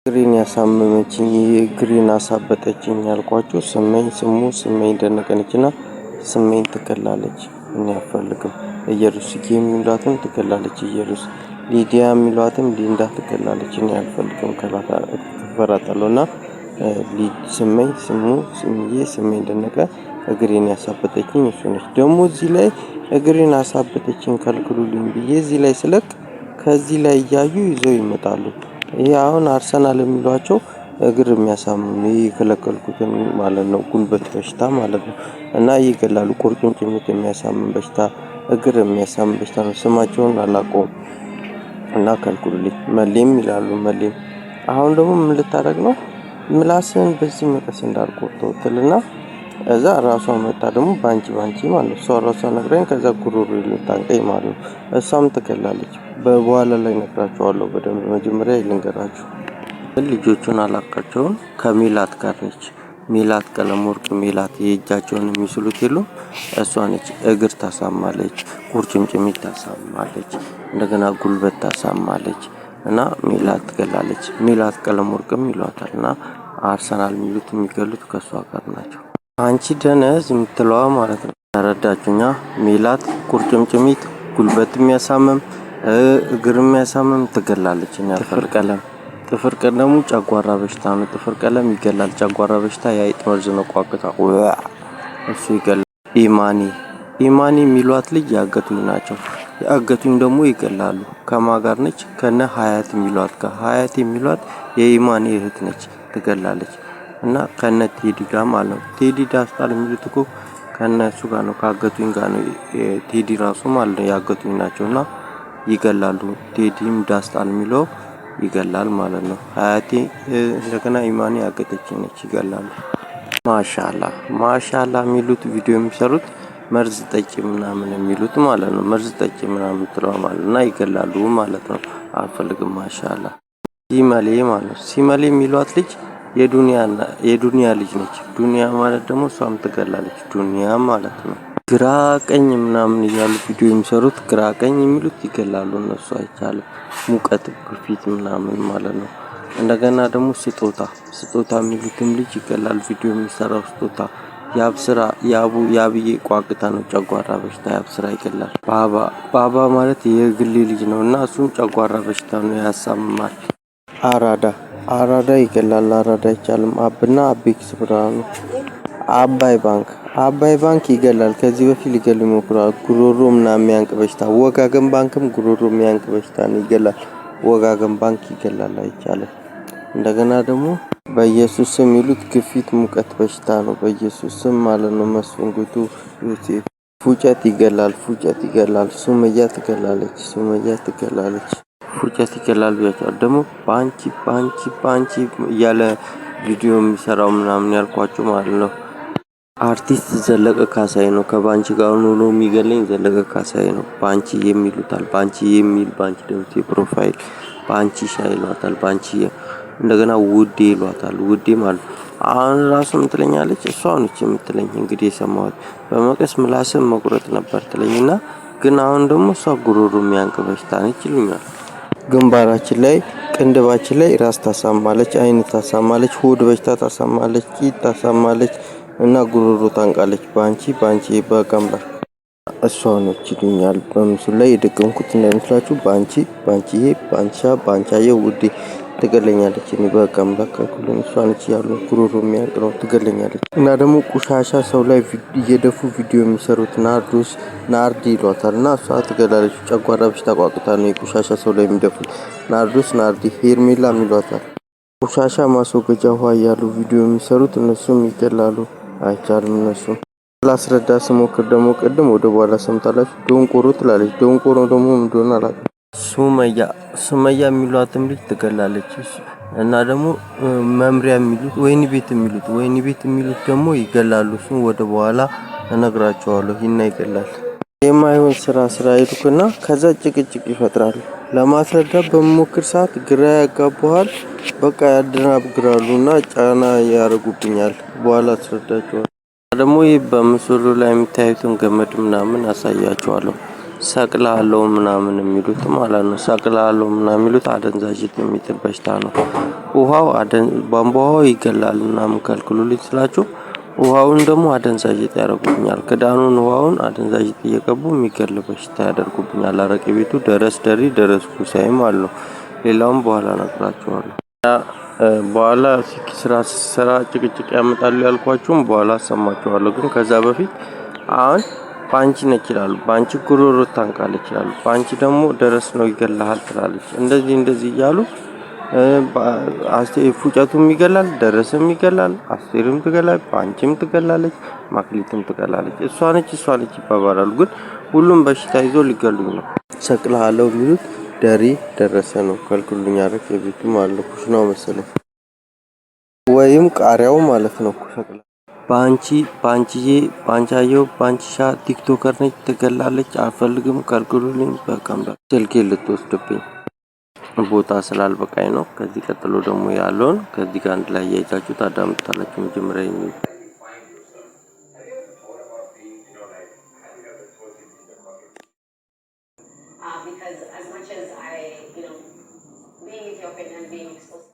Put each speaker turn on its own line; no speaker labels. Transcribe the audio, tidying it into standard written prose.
እግሬን ያሳመመችኝ እግሬን አሳበጠችኝ ያልኳችሁ ስመኝ ደነቀነችና ስመኝ ትገላለች። እኔ አልፈልግም። ኢየሩስዬ የሚሏትም ትገላለች። ኢየሩስ ሊዲያ የሚሏትም ሊንዳ ትገላለች። እኔ አልፈልግም። ከፈራጣለሁና ስመኝ ደነቀ እግሬን ያሳበጠችኝ እሱ ነች። ደግሞ እዚህ ላይ እግሬን አሳበጠችኝ ከልክሉልኝ ብዬ እዚህ ላይ ስለቅ ከዚህ ላይ እያዩ ይዘው ይመጣሉ። ይሄ አሁን አርሰናል የሚሏቸው እግር የሚያሳምም የከለከልኩትን ማለት ነው። ጉልበት በሽታ ማለት ነው። እና ይገላሉ። ቁርጭምጭሚት የሚያሳምም በሽታ፣ እግር የሚያሳምም በሽታ ነው። ስማቸውን አላውቀውም። እና ከልክሉልኝ። መሌም ይላሉ። መሌም አሁን ደግሞ ምን ልታደርግ ነው? ምላስን በዚህ መቀስ እንዳልቆርጠው ትልና እዛ ራሷ መጣ ደግሞ ባንቺ ማለት ነው። እሷ ራሷ ነግራኝ ከዛ ጉሮሮ ልታንቀኝ ማለት ነው። እሷም ትገላለች። በኋላ ላይ ነግራቸዋለሁ በደንብ። መጀመሪያ ልንገራችሁ። ልጆቹን አላቃቸውን ከሜላት ጋር ነች። ሜላት ቀለመወርቅ ሜላት የእጃቸውን የሚስሉት የሉም እሷ ነች። እግር ታሳማለች፣ ቁርጭምጭሚት ታሳማለች፣ እንደገና ጉልበት ታሳማለች። እና ሜላት ትገላለች። ሜላት ቀለመወርቅም ይሏታል። እና አርሰናል የሚሉት የሚገሉት ከእሷ ጋር ናቸው። አንቺ ደነዝ የምትለዋ ማለት ነው። ተረዳችሁኛ? ሜላት ቁርጭምጭሚት፣ ጉልበት የሚያሳምም፣ እግር የሚያሳምም ትገላለች። ጥፍር ቀለሙ ጨጓራ በሽታ ነው። ጥፍር ቀለም ይገላል። ጨጓራ በሽታ የአይጥ መርዝ ነው። ቋቅታ እሱ ይገላል። ኢማኒ የሚሏት ልጅ ያገቱኝ ናቸው። ያገቱኝ ደግሞ ይገላሉ። ከማ ጋር ነች? ከነ ሀያት የሚሏት ጋር። ሀያት የሚሏት የኢማኒ እህት ነች። ትገላለች። እና ከነ ቴዲ ጋር ማለት ነው። ቴዲ ዳስታል የሚሉት እኮ ከነ እሱ ጋር ነው። ካገቱኝ ጋር ነው። ቴዲ ራሱ ማለት ነው ያገቱኝ ናቸው። እና ይገላሉ። ቴዲም ዳስታል የሚለው ይገላል ማለት ነው። ሀያቴ እንደገና ኢማኒ ያገተችኝ ነች። ይገላሉ። ማሻአላ የሚሉት ቪዲዮ የሚሰሩት መርዝ ጠጪ ምናምን የሚሉት ማለት ነው። መርዝ ጠጪ ምናምን ትለው ማለት እና ይገላሉ ማለት ነው። አልፈልግም። ማሻአላ ሲመሌ ማለት ነው። ሲመሌ የሚሏት ልጅ የዱንያ ልጅ ነች። ዱንያ ማለት ደግሞ እሷም ትገላለች። ዱንያ ማለት ነው። ግራ ቀኝ ምናምን እያሉ ቪዲዮ የሚሰሩት ግራ ቀኝ የሚሉት ይገላሉ። እነሱ አይቻልም። ሙቀት ግፊት ምናምን ማለት ነው። እንደገና ደግሞ ስጦታ የሚሉትም ልጅ ይገላል። ቪዲዮ የሚሰራው ስጦታ ያብዬ ቋቅታ ነው። ጨጓራ በሽታ ያብስራ ይገላል። ባባ ማለት የግሌ ልጅ ነው እና እሱም ጨጓራ በሽታ ነው፣ ያሳምማል። አራዳ ይገላል። አራዳ አይቻልም። አብና አቤክስ ብርሃኑ። አባይ ባንክ ይገላል። ከዚህ በፊት ሊገሉ ይሞክራል። ጉሮሮ ምናምን የሚያንቅ በሽታ። ወጋገን ባንክም ጉሮሮ የሚያንቅ በሽታ ነው፣ ይገላል። ወጋገን ባንክ ይገላል። አይቻልም። እንደገና ደግሞ በኢየሱስ ስም የሚሉት ግፊት ሙቀት በሽታ ነው። በኢየሱስ ስም ማለት ነው። መስፍን ጉቱ ዮሴፍ። ፉጨት ይገላል። ሱመያ ትገላለች። ፉጨት ይገላል ብያቸዋል። ደግሞ ባንቺ እያለ ቪዲዮ የሚሰራው ምናምን ያልኳቸው ማለት ነው። አርቲስት ዘለቀ ካሳይ ነው። ከባንቺ ጋር ሆኖ የሚገለኝ ዘለቀ ካሳይ ነው። ባንቺ የሚሉታል። ባንቺ የሚል ባንቺ ደምሴ ፕሮፋይል ባንቺ ሻይ ይሏታል። ባንቺ እንደገና ውዴ ይሏታል። ውዴ ማለት አሁን ራሱ ምትለኛለች። እሷ ነች የምትለኝ እንግዲህ የሰማሁት። በመቀስ ምላስም መቁረጥ ነበር ትለኝና ግን አሁን ደግሞ እሷ ጉሮሮ የሚያንቅ በሽታ ነች ይሉኛል። ግንባራችን ላይ ቅንድባችን ላይ ራስ ታሳማለች፣ አይን ታሳማለች፣ ሆድ በሽታ ታሳማለች፣ ቂጥ ታሳማለች እና ጉሮሮ ታንቃለች። ባንቺ በቀምበር እሷ ነች ይሉኛል። በምስሉ ላይ የደገምኩት እንዳይመስላችሁ። ባንቻዬ ውዴ ትገለኛለች። እኔ በቀምበር ከኩልን እሷ ነች ያሉ ጉሮሮ የሚያንቅ ነው፣ ትገለኛለች። እና ደግሞ ቁሻሻ ሰው ላይ እየደፉ ቪዲዮ የሚሰሩት ናርዲ ይሏታል እና እሷ ትገላለች። ጨጓራ በሽታ ቋቁታ ነው የቁሻሻ ሰው ላይ የሚደፉት። ናርዲ ሄርሜላ ይሏታል። ቁሻሻ ማስወገጃ ውሃ እያሉ ቪዲዮ የሚሰሩት እነሱም ይገላሉ። አይቻልም። እነሱም ላስረዳ ስሞክር ደግሞ ቅድም ወደ በኋላ ሰምታላችሁ። ዶንቆሮ ትላለች። ዶንቆሮ ደግሞ ምን እንደሆነ አላውቅም። ሱመያ የሚሏትም ልጅ ትገላለች። እና ደግሞ መምሪያ የሚሉት ወይኒ ቤት የሚሉት ደግሞ ይገላሉ። እሱም ወደ በኋላ እነግራቸዋለሁ። ይገላል። የማይሆን ስራ ይልኩና ከዛ ጭቅጭቅ ይፈጥራሉ። ለማስረዳት በመሞክር ሰዓት ግራ ያጋባዋል። በቃ ያደናግራሉና ጫና ያደርጉብኛል። በኋላ አስረዳቸዋለሁ። ደግሞ ይህ በምስሉ ላይ የምታዩትን ገመድ ምናምን አሳያቸዋለሁ። ሰቅልሃለሁ ምናምን የሚሉት ማለት ነው። ሰቅልሃለሁ ምናምን የሚሉት አደንዛዥ የሚጥል በሽታ ነው። ውሃው ቧንቧ ውሃው ይገላል ምናምን ከልክሉልኝ ስላችሁ ውሃውን ደግሞ አደንዛዥ ያደርጉብኛል። ክዳኑን ውሃውን አደንዛዥ እየቀቡ የሚገል በሽታ ያደርጉብኛል። አረቄ ቤቱ ደረስ ደሪ ደረስኩ ሳይም አለው። ሌላውም በኋላ እነግራችኋለሁ። በኋላ ስራ ጭቅጭቅ ያመጣሉ ያልኳችሁም በኋላ አሰማችኋለሁ። ግን ከዛ በፊት አሁን ፓንቺ ነች ይላሉ። ፓንቺ ጉሮሮ ታንቃለች ይላሉ። ፓንቺ ደግሞ ደረስ ነው ይገልሃል ትላለች። እንደዚህ እያሉ ፉጨቱም ይገላል፣ ደረስም ይገላል፣ አስቴርም ትገላለች፣ ፓንቺም ትገላለች፣ ማክሊትም ትገላለች። እሷ ነች ይባባላሉ። ግን ሁሉም በሽታ ይዞ ሊገሉኝ ነው። ሰቅልሃለሁ የሚሉት ደሪ ደረሰ ነው። ከልክሉኝ አረቄ ቤቱ ማለት ነው። ኩሽናው መሰለኝ ወይም ቃሪያው ማለት ነው። ሰቅላ ፓንቻየው ፓንቺሻ ቲክቶከር ነች ትገላለች። አልፈልግም ከልክሉልኝ። በቃም ስልኬን ልትወስድብኝ ቦታ ስላልበቃኝ ነው። ከዚህ ቀጥሎ ደግሞ ያለውን ከዚህ ጋር አንድ ላይ ያይዛችሁ ታዳምጣላችሁ። መጀመሪያ
because as much as I, being Ethiopian and being exposed